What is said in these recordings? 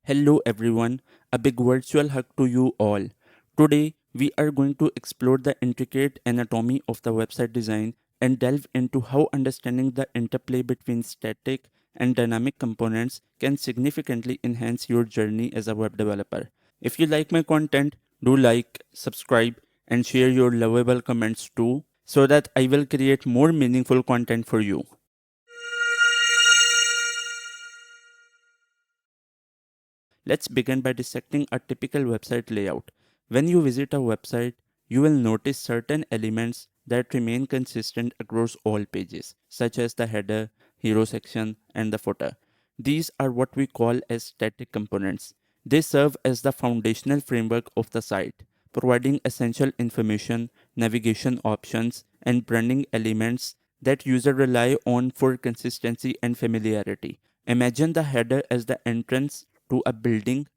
Hello everyone, a big virtual hug to you all. Today we are going to explore the intricate anatomy of the website design and delve into how understanding the interplay between static and dynamic components can significantly enhance your journey as a web developer. If you like my content, do like, subscribe, and share your lovable comments too so that I will create more meaningful content for you. Let's begin by dissecting a typical website layout. When you visit a website, you will notice certain elements that remain consistent across all pages, such as the header, hero section, and the footer. These are what we call as static components. They serve as the foundational framework of the site, providing essential information, navigation options, and branding elements that users rely on for consistency and familiarity. Imagine the header as the entrance to a building,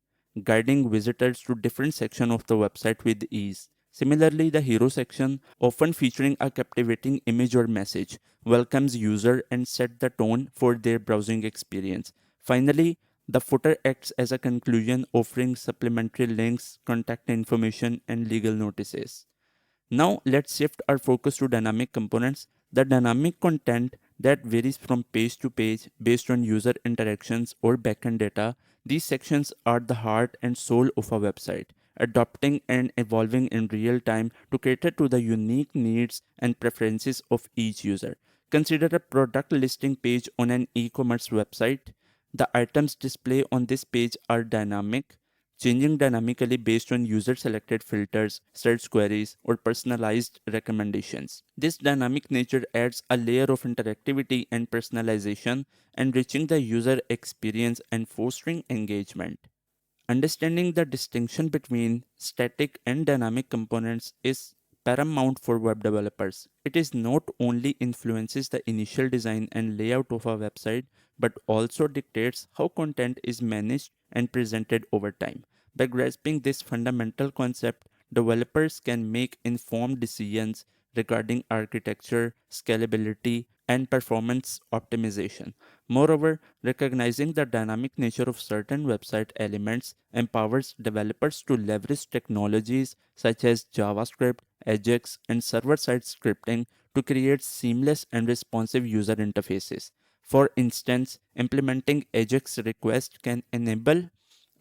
guiding visitors to different sections of the website with ease. Similarly, the hero section, often featuring a captivating image or message, welcomes user and set the tone for their browsing experience. Finally, the footer acts as a conclusion, offering supplementary links, contact information, and legal notices. Now let's shift our focus to dynamic components. The dynamic content that varies from page to page based on user interactions or backend data. These sections are the heart and soul of a website, adapting and evolving in real time to cater to the unique needs and preferences of each user. Consider a product listing page on an e-commerce website. The items displayed on this page are dynamic, changing dynamically based on user selected filters, search queries, or personalized recommendations. This dynamic nature adds a layer of interactivity and personalization, enriching the user experience and fostering engagement. Understanding the distinction between static and dynamic components is paramount for web developers. It is not only influences the initial design and layout of a website, but also dictates how content is managed and presented over time. By grasping this fundamental concept, developers can make informed decisions regarding architecture, scalability, and performance optimization. Moreover, recognizing the dynamic nature of certain website elements empowers developers to leverage technologies such as JavaScript, Ajax, and server side scripting to create seamless and responsive user interfaces. For instance, implementing Ajax request can enable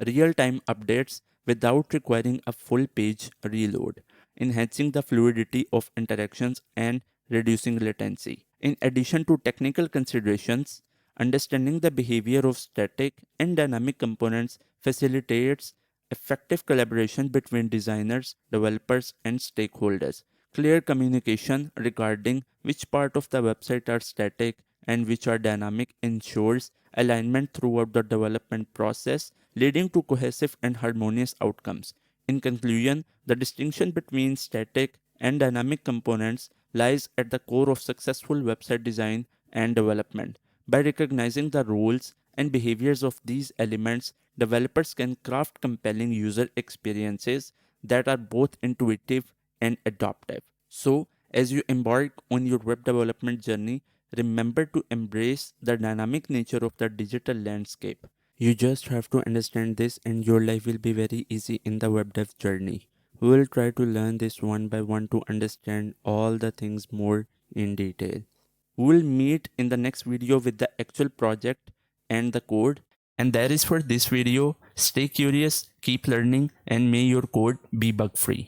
real time updates without requiring a full page reload, enhancing the fluidity of interactions and reducing latency. In addition to technical considerations, understanding the behavior of static and dynamic components facilitates effective collaboration between designers, developers, and stakeholders. Clear communication regarding which part of the website are static and which are dynamic ensures alignment throughout the development process, leading to cohesive and harmonious outcomes. In conclusion, the distinction between static and dynamic components lies at the core of successful website design and development. By recognizing the roles and behaviors of these elements, developers can craft compelling user experiences that are both intuitive and adaptive. So, as you embark on your web development journey, remember to embrace the dynamic nature of the digital landscape. You just have to understand this, and your life will be very easy in the web dev journey. We will try to learn this one by one to understand all the things more in detail. We'll meet in the next video with the actual project and the code. And that is for this video. Stay curious, keep learning, and may your code be bug free.